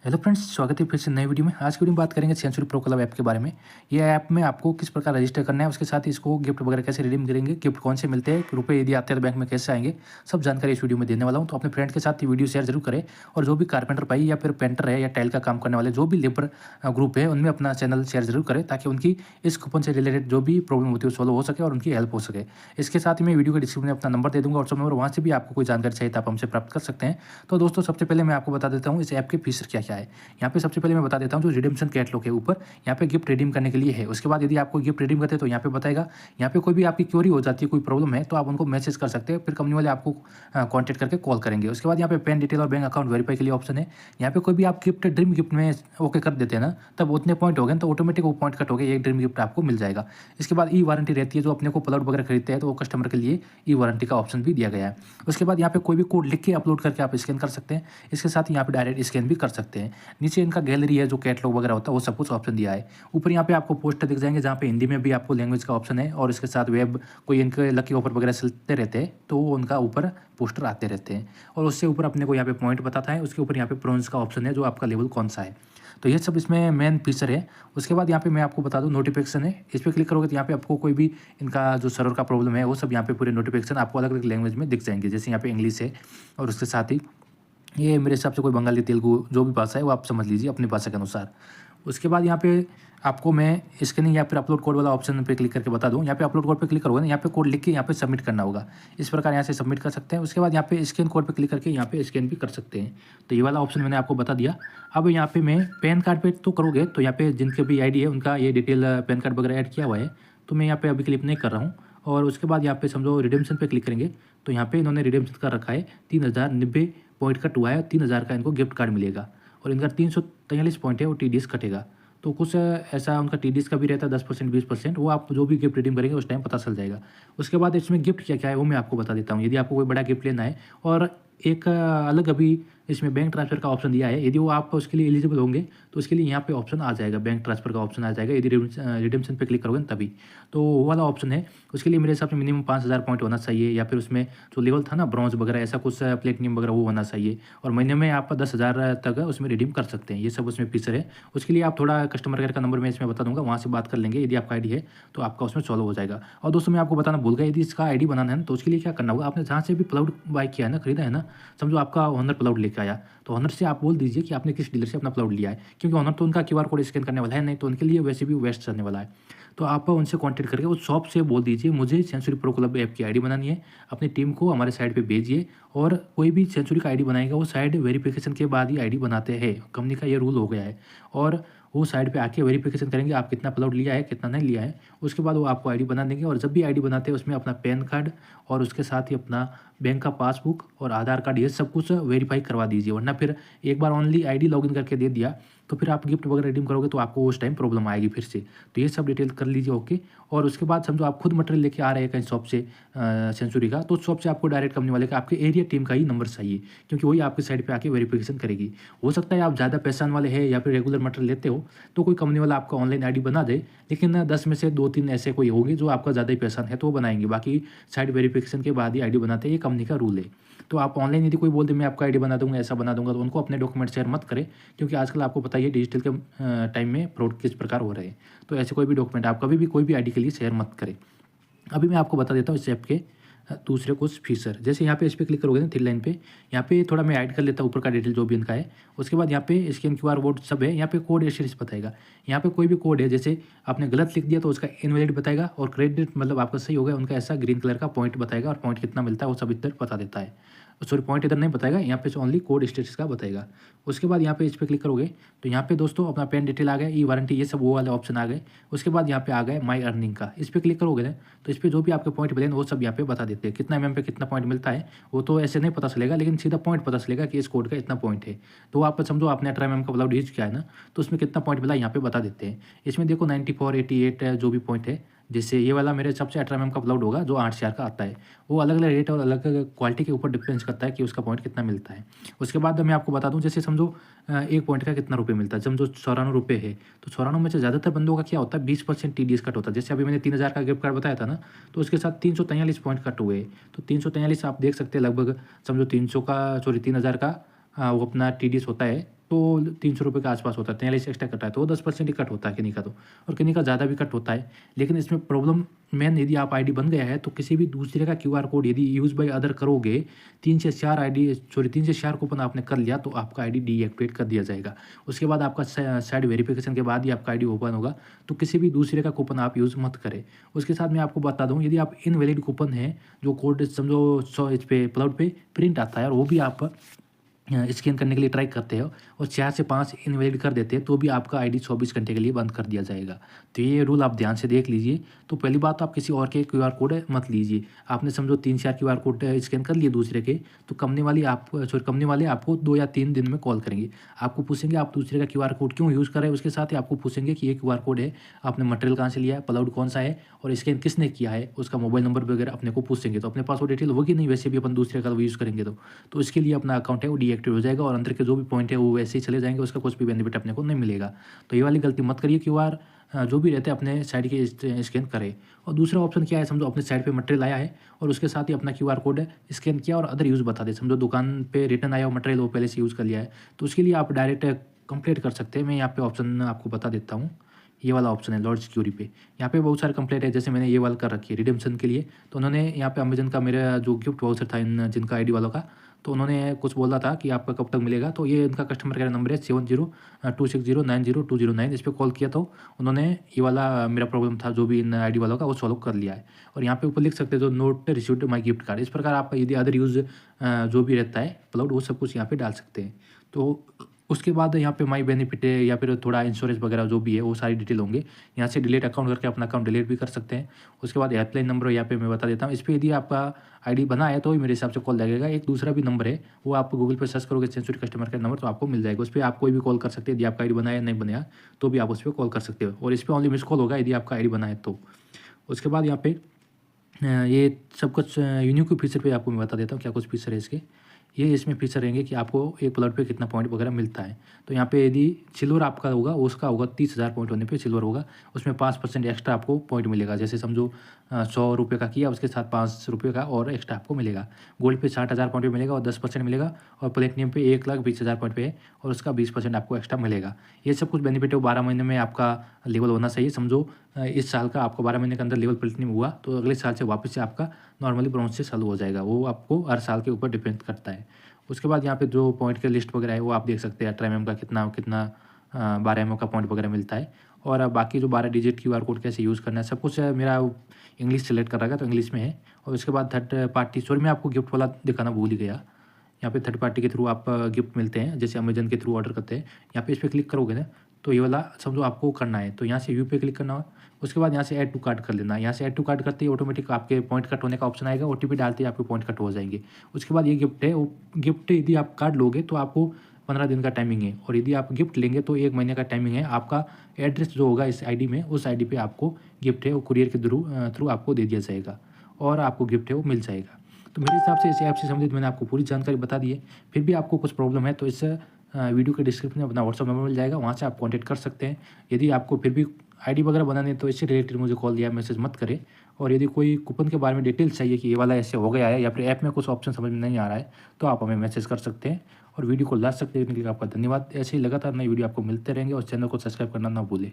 Hello friends, स्वागत है फिर से नई वीडियो में। आज की वीडियो में बात करेंगे सेंचुरी प्रो क्लब ऐप के बारे में। ये ऐप में आपको किस प्रकार रजिस्टर करना है, उसके साथ ही इसको गिफ्ट वगैरह कैसे रिडीम करेंगे, गिफ्ट कौन से मिलते हैं, रुपए यदि आते हैं तो बैंक में कैसे आएंगे, सब जानकारी इस वीडियो में देने वाला हूँ। तो अपने फ्रेंड के साथ ये वीडियो शेयर जरूर करें। और जो भी कारपेंटर भाई या फिर पेंटर है या टाइल का काम करने वाले जो भी लेबर ग्रुप है, उनमें अपना चैनल शेयर जरूर करें ताकि उनकी इस कूपन से रिलेटेड जो भी प्रॉब्लम होती है वो सॉल्व हो सके और उनकी हेल्प हो सके। इसके साथ ही मैं वीडियो के डिस्क्रिप्शन में अपना नंबर दे दूंगा, व्हाट्सअप नंबर, वहाँ से भी आपको कोई जानकारी चाहिए तो आप हमसे प्राप्त कर सकते हैं। तो दोस्तों, सबसे पहले मैं आपको बता देता हूँ इस ऐप के फीचर क्या क्या है। यहाँ पे सबसे पहले मैं बता देता हूँ, जो रिडीम्पशन कैटलॉग है ऊपर यहाँ पे गिफ्ट रिडीम करने के लिए है। उसके बाद यदि आपको गिफ्ट रिडीम करते हैं तो यहाँ पे बताएगा। यहाँ पे कोई भी आपकी क्वेरी हो जाती है, कोई प्रॉब्लम है तो आप उनको मैसेज कर सकते हैं, फिर कंपनी वाले आपको कॉन्टैक्ट करके कॉल करेंगे। उसके बाद यहाँ पे पेन डिटेल और बैंक अकाउंट वेरीफाई के लिए ऑप्शन है। यहाँ पे कोई भी आप गिफ्ट ड्रीम गिफ्ट में ओके कर देते हैं ना, तब उतने पॉइंट हो गए तो ऑटोमेटिक वो पॉइंट कट हो गए, एक ड्रीम गिफ्ट आपको मिल जाएगा। इसके बाद ई वारंटी रहती है, जो अपने को प्लॉट वगैरह खरीदते हैं तो वो कस्टमर के लिए ई वारंटी का ऑप्शन भी दिया गया है। उसके बाद यहाँ पे कोई भी कोड लिख के अपलोड करके आप स्कैन कर सकते हैं। इसके साथ ही यहाँ पे डायरेक्ट स्कैन भी कर सकते हैं। नीचे इनका गैलरी है, जो कैटलॉग वगैरह होता है वो सब कुछ ऑप्शन दिया है। ऊपर यहाँ पे आपको पोस्टर दिख जाएंगे, जहाँ पे हिंदी में भी आपको लैंग्वेज का ऑप्शन है, और इसके साथ वेब कोई इनके लकी ऑफर वगैरह चलते रहते हैं तो वो उनका ऊपर पोस्टर आते रहते हैं। और उससे ऊपर अपने को यहाँ पे पॉइंट बताता है, उसके ऊपर यहाँ पे प्रोन्स का ऑप्शन है, जो आपका लेवल कौन सा है। तो ये सब इसमें मेन फीचर है। उसके बाद यहाँ पे मैं आपको बता दूँ, नोटिफिकेशन है, इस पर क्लिक करोगे तो यहाँ पे आपको कोई भी इनका जो सर्वर का प्रॉब्लम है वो सब यहाँ पे पूरे नोटिफिकेशन आपको अलग अलग लैंग्वेज में दिख जाएंगे। जैसे यहाँ पे इंग्लिश है, और उसके साथ ही ये मेरे हिसाब से कोई बंगाली, तेलुगु जो भी भाषा है वो आप समझ लीजिए अपनी भाषा के अनुसार। उसके बाद यहाँ पे आपको मैं स्कैनिंग या फिर अपलोड कोड वाला ऑप्शन पे क्लिक करके बता दूँ। यहाँ पे अपलोड कोड पे क्लिक करोगे ना, यहाँ पे कोड लिख के यहाँ पे सबमिट करना होगा। इस प्रकार यहाँ से सबमिट कर सकते हैं। उसके बाद यहाँ पे स्कैन कोड पे क्लिक करके यहाँ पे स्कैन भी कर सकते हैं। तो ये वाला ऑप्शन मैंने आपको बता दिया। अब यहाँ पे मैं पैन कार्ड पे तो करोगे तो यहाँ पे जिनके भी ID है उनका ये डिटेल पैन कार्ड वगैरह ऐड किया हुआ है, तो मैं यहाँ पे अभी क्लिक नहीं कर रहा हूँ। और उसके बाद यहाँ पे समझो रिडेम्पशन पे क्लिक करेंगे तो यहाँ पे इन्होंने रिडेम्पशन कर रखा है, 3090 पॉइंट कट हुआ है, 3000 का इनको गिफ्ट कार्ड मिलेगा। और इनका 343 पॉइंट है वो TDS कटेगा। तो कुछ ऐसा उनका TDS का भी रहता है 10% 20%, वो आप जो भी गिफ्ट रिडीम करेंगे उस टाइम पता चल जाएगा। उसके बाद इसमें गिफ्ट क्या क्या है वो मैं आपको बता देता हूँ। यदि आपको कोई बड़ा गिफ्ट लेना है, और एक अलग अभी इसमें बैंक ट्रांसफ़र का ऑप्शन दिया है, यदि वो आप उसके लिए एलिजिबल होंगे तो उसके लिए यहाँ पे ऑप्शन आ जाएगा, बैंक ट्रांसफ़र का ऑप्शन आ जाएगा यदि रिडेम्पशन पे क्लिक करोगे ना तभी। तो वो वाला ऑप्शन है। उसके लिए मेरे हिसाब से मिनिमम 5000 पॉइंट होना चाहिए, या फिर उसमें जो लेवल था ना ब्रॉन्ज वगैरह ऐसा कुछ प्लेटिनियम वगैरह वो होना चाहिए। और महीने में आप 10,000 तक उसमें रिडीम कर सकते हैं। ये सब उसमें फीचर है। उसके लिए आप थोड़ा कस्टमर केयर का नंबर मैं इसमें बता दूंगा, वहाँ से बात कर लेंगे। यदि आपका ID है तो आपका उसमें सॉल्व हो जाएगा। और दोस्तों, मैं आपको बताना भूल गया, यदि इसका ID बनाना है ना तो उसके लिए क्या करना होगा, आपने जहाँ से भी प्लाउड बाय किया है ना, खरीदा है ना, समझो आपका ऑनर प्लाउड लेके आया, तो ऑनर से आप बोल दीजिए कि आपने किस डीलर से अपना प्लाउड लिया है, क्योंकि ऑनर तो उनका QR कोड स्कैन करने वाला है नहीं, तो उनके लिए वैसे भी वेस्ट करने वाला है। तो आप उनसे कांटेक्ट करके उस शॉप से बोल दीजिए मुझे सेंचुरी प्रो क्लब ऐप की ID बनानी है, अपनी टीम को हमारे साइट पे भेजिए। और कोई भी सेंचुरी का ID बनाएगा वो साइट वेरिफिकेशन के बाद ही ID बनाते हैं, कंपनी का ये रूल हो गया है। और वो साइट पे आके वेरिफिकेशन करेंगे आप कितना प्लॉट लिया है कितना नहीं लिया है, उसके बाद वो आपको ID बना देंगे। और जब भी ID बनाते हैं उसमें अपना पैन कार्ड और उसके साथ ही अपना बैंक का पासबुक और आधार कार्ड ये सब कुछ वेरीफाई करवा दीजिए, वरना फिर एक बार ओनली ID लॉगिन करके दे दिया तो फिर आप गिफ्ट वगैरह रिडीम करोगे तो आपको उस टाइम प्रॉब्लम आएगी फिर से। तो ये सब डिटेल कर लीजिए, ओके। और उसके बाद समझो आप खुद मटेरियल लेके आ रहे हैं कहीं शॉप से सेंचुरी का, तो शॉप से आपको डायरेक्ट कंपनी वाले का आपके एरिया टीम का ही नंबर चाहिए, क्योंकि वही आपकी साइड पे आके वेरिफिकेशन करेगी। हो सकता है आप ज़्यादा पहचान वाले हैं या फिर रेगुलर मटेरियल लेते हो तो कोई कंपनी वाला आपका ऑनलाइन ID बना दे, लेकिन 10 में से 2-3 ऐसे कोई होंगे जो आपका ज़्यादा ही पहचान है तो वो बनाएंगे, बाकी साइड वेरिफिकेशन के बाद ही ID बनाते हैं, ये कंपनी का रूल है। तो आप ऑनलाइन यदि कोई बोल दे मैं आपका ID बना दूंगा, ऐसा बना दूंगा, तो उनको अपने डॉक्यूमेंट शेयर मत करें, क्योंकि आजकल आपको पता ही है डिजिटल के टाइम में फ्रॉड किस प्रकार हो रहे हैं। तो ऐसे कोई भी डॉक्यूमेंट आप कभी भी कोई भी ID के लिए शेयर मत करें। अभी मैं आपको बता देता हूँ इस ऐप के दूसरे कुछ फीचर। जैसे यहाँ पे इस पर क्लिक करोगे ना थ्री लाइन पे, यहाँ पे थोड़ा मैं ऐड कर लेता हूँ ऊपर का डिटेल जो भी इनका है। उसके बाद यहाँ पे स्कैन QR कोड सब है, यहाँ पे कोड एसेंस बताएगा। यहाँ पे कोई भी कोड है, जैसे आपने गलत लिख दिया तो उसका इनवैलिड बताएगा, और क्रेडिट मतलब आपका सही हो गया उनका ऐसा ग्रीन कलर का पॉइंट बताएगा, और पॉइंट कितना मिलता है वो सब इधर बता देता है। सॉरी, पॉइंट इधर नहीं बताएगा, यहाँ पे ओनली कोड स्टेटस का बताएगा। उसके बाद यहाँ पे इस पर क्लिक करोगे तो यहाँ पे दोस्तों अपना पेन डिटेल आ गया, ई वारंटी ये सब वो वाले ऑप्शन आ गए। उसके बाद यहाँ पे आ गए माई अर्निंग का, इस पर क्लिक करोगे ना तो इस पर जो भी आपके पॉइंट मिले वो सब यहाँ पे बता देते हैं, कितना MM पे कितना पॉइंट मिलता है वो तो ऐसे नहीं पता चलेगा, लेकिन सीधा पॉइंट पता चलेगा कि इस कोड का इतना पॉइंट है। तो आप समझो आपने 18 MM का ब्लाउड यूज किया है ना, तो उसमें कितना पॉइंट मिला यहाँ पे बता देते हैं। इसमें देखो 94 88 जो भी पॉइंट है, जैसे ये वाला मेरे हिसाब से 18 का अपलोड होगा जो 8,000 का आता है, वो अलग अलग रेट और अलग अलग क्वालिटी के ऊपर डिपेंड्स करता है कि उसका पॉइंट कितना मिलता है। उसके बाद मैं आपको बता दूं, जैसे समझो एक पॉइंट का कितना रुपये मिलता है, समझो 94 रुपये है, तो 94 में से ज़्यादातर बंदों का क्या होता है 20% TDS कट होता है। जैसे अभी मैंने 3,000 का गिफ्ट कार्ड बताया था ना, तो उसके साथ 343 पॉइंट कट हुए। तो 343 आप देख सकते हैं लगभग, समझो 300 का सॉरी 3,000 का वो अपना TDS होता है, तो 300 रुपये के आसपास होता है, 43 एक्स्ट्रा कटा है तो वो 10% ही कट होता है किन्हीं का तो, और किन्हीं का ज़्यादा भी कट होता है। लेकिन इसमें प्रॉब्लम मेन, यदि आप आईडी बन गया है तो किसी भी दूसरे का क्यूआर कोड यदि यूज़ बाय अदर करोगे, 3 से 4 कूपन आपने कर लिया तो आपका आईडी डीएक्टिवेट कर दिया जाएगा। उसके बाद आपका साइड वेरिफिकेशन के बाद ही आपका आईडी ओपन होगा, तो किसी भी दूसरे का कूपन आप यूज़ मत करें। उसके साथ मैं आपको बता दूँ, यदि आप इनवैलिड कूपन है जो कोड समझो 100 इस पे क्लाउड पे प्रिंट आता है और वो भी आप स्कैन करने के लिए ट्राई करते हो और 4 से 5 इनवैलिड कर देते हैं तो भी आपका आईडी 24 घंटे के लिए बंद कर दिया जाएगा। तो ये रूल आप ध्यान से देख लीजिए। तो पहली बात तो आप किसी और के क्यूआर कोड मत लीजिए। आपने समझो 3-4 क्यूआर कोड स्कैन कर लिए दूसरे के, तो कंपनी वाले आपको 2 या 3 दिन में कॉल करेंगे। आपको पूछेंगे आप दूसरे का क्यूआर कोड क्यों यूज़ कर रहे हैं, उसके साथ ही आपको पूछेंगे कि ये क्यूआर कोड है, आपने मटेरियल कहाँ से लिया है, क्लाउड कौन सा है और स्कैन किसने किया है, उसका मोबाइल नंबर वगैरह अपने को पूछेंगे। तो अपने पास वो डिटेल होगी नहीं, वैसे भी अपन दूसरे का यूज़ करेंगे तो इसके लिए अपना अकाउंट है वो डीएक्टिव हो जाएगा और अंदर के जो भी पॉइंट है वो वैसे ही चले जाएंगे, उसका कुछ भी बेनिफिट अपने को नहीं मिलेगा। तो ये वाली गलती मत करिए, क्यूआर जो भी रहते हैं अपने साइड के स्कैन करें। और दूसरा ऑप्शन क्या है, समझो अपने साइड पे मटेरियल आया है और उसके साथ ही अपना क्यूआर कोड स्कैन किया और अदर यूज़ बता दे। समझो दुकान पे रिटर्न आया हो मटेरियल, वो पहले से यूज़ कर लिया है, तो उसके लिए आप डायरेक्ट कंप्लेंट कर सकते हैं। मैं यहाँ पे ऑप्शन आपको बता देता हूँ, ये वाला ऑप्शन है लॉर्ड सिक्योरिटी पे। यहाँ पे बहुत सारे कंप्लेंट है, जैसे मैंने ये वाला कर रखी है रिडेम्पशन के लिए। तो उन्होंने यहाँ पे अमेजन का मेरा जो गिफ्ट वाउचर था इन जिनका आईडी वालों का, तो उन्होंने कुछ बोला था कि आपका कब तक मिलेगा। तो ये इनका कस्टमर केयर नंबर है 7026090209। इस पर कॉल किया तो उन्होंने ये वाला मेरा प्रॉब्लम था जो भी इन आईडी वालों का वो सॉल्व कर लिया है। और यहाँ पे ऊपर लिख सकते हैं जो note received my gift card. इस प्रकार आप यदि अदर यूज़ जो भी रहता है क्लाउड वो सब कुछ यहाँ पे डाल सकते हैं। तो उसके बाद यहाँ पे माई बेनिफिट है या फिर थोड़ा इंश्योरेंस वगैरह जो भी है वो सारी डिटेल होंगे। यहाँ से डिलीट अकाउंट करके अपना अकाउंट डिलीट भी कर सकते हैं। उसके बाद हेल्पलाइन नंबर यहाँ पे मैं बता देता हूँ। इस पर यदि आपका आईडी बना है तो ही मेरे हिसाब से कॉल लगेगा। एक दूसरा भी नंबर है, वो आप गूगल पर सर्च करोगे सेंचुरी कस्टमर केयर नंबर तो आपको मिल जाएगा। उस पर आप कोई भी कॉल कर सकते हैं। यदि आपका आईडी बनाया नहीं बनाया तो भी आप उस पर कॉल कर सकते हो, और इस पर ओनली मिस कॉल होगा यदि आपका आईडी बना है तो। उसके बाद यहाँ पे ये सब कुछ यूनिक फीचर पे आपको मैं बता देता हूँ क्या कुछ फीचर है इसके। ये इसमें फीचर रहेंगे कि आपको एक प्लॉट पे कितना पॉइंट वगैरह मिलता है। तो यहाँ पे यदि सिल्वर आपका होगा उसका होगा 30,000 पॉइंट होने पे सिल्वर होगा, उसमें 5% एक्स्ट्रा आपको पॉइंट मिलेगा। जैसे समझो 100 रुपये का किया उसके साथ 5 रुपये का और एक्स्ट्रा आपको मिलेगा। गोल्ड पे 60,000 पॉइंट पे मिलेगा और 10% मिलेगा, और प्लेटिनियम पे 1,20,000 पॉइंट पे है और उसका 20% आपको एक्स्ट्रा मिलेगा। ये सब कुछ बेनिफिट है। 12 महीने में आपका लेवल होना चाहिए। समझो इस साल का आपको 12 महीने के अंदर लेवल प्लेटिनियम हुआ तो अगले साल से वापस से आपका नॉर्मली ब्रॉन्ज से चालू हो जाएगा। वो आपको हर साल के ऊपर डिपेंड करता है। उसके बाद यहाँ पे जो पॉइंट के लिस्ट वगैरह है वो आप देख सकते हैं। 18 mm का कितना 12 mm का पॉइंट वगैरह मिलता है। और बाकी जो 12 डिजिट क्यूआर कोड कैसे यूज़ करना है सब कुछ मेरा इंग्लिश सेलेक्ट कर रखा है तो इंग्लिश में है। और उसके बाद थर्ड पार्टी, सॉरी मैं आपको गिफ्ट वाला दिखाना भूल ही गया। यहाँ पे थर्ड पार्टी के थ्रू आप गिफ्ट मिलते हैं, जैसे अमेजन के थ्रू ऑर्डर करते हैं। यहाँ पे इस पर क्लिक करोगे ना तो ये वाला समझो आपको करना है, तो यहाँ से व्यू पे क्लिक करना है। उसके बाद यहाँ से ऐड टू कार्ट कर लेना है। यहाँ से ऐड टू कार्ट करते ही ऑटोमेटिक आपके पॉइंट कट होने का ऑप्शन आएगा। ओटीपी डालते ही आपके पॉइंट कट हो जाएंगे। उसके बाद ये गिफ्ट है, वो गिफ्ट यदि आप कार्ड लोगे तो आपको 15 दिन का टाइमिंग है, और यदि आप गिफ्ट लेंगे तो 1 महीने का टाइमिंग है। आपका एड्रेस जो होगा इस आईडी में, उस आईडी पे आपको गिफ्ट है वो कुरियर के थ्रू आपको दे दिया जाएगा और आपको गिफ्ट है वो मिल जाएगा। तो मेरे हिसाब से इस ऐप से संबंधित मैंने आपको पूरी जानकारी बता दी है। फिर भी आपको कुछ प्रॉब्लम है तो इस वीडियो के डिस्क्रिप्शन में अपना व्हाट्सअप नंबर मिल जाएगा, वहाँ से आप कॉन्टैक्ट कर सकते हैं। यदि आपको फिर भी आईडी वगैरह बनानी है तो इससे रिलेटेड मुझे कॉल या मैसेज मत करें। और यदि कोई कूपन के बारे में डिटेल्स चाहिए कि ये वाला ऐसे हो गया है या फिर ऐप में कुछ ऑप्शन समझ में नहीं आ रहा है तो आप हमें मैसेज कर सकते हैं और वीडियो को लास्ट तक देखने के लिए आपका धन्यवाद। ऐसे ही लगातार नई वीडियो आपको मिलते रहेंगे और चैनल को सब्सक्राइब करना ना भूलें।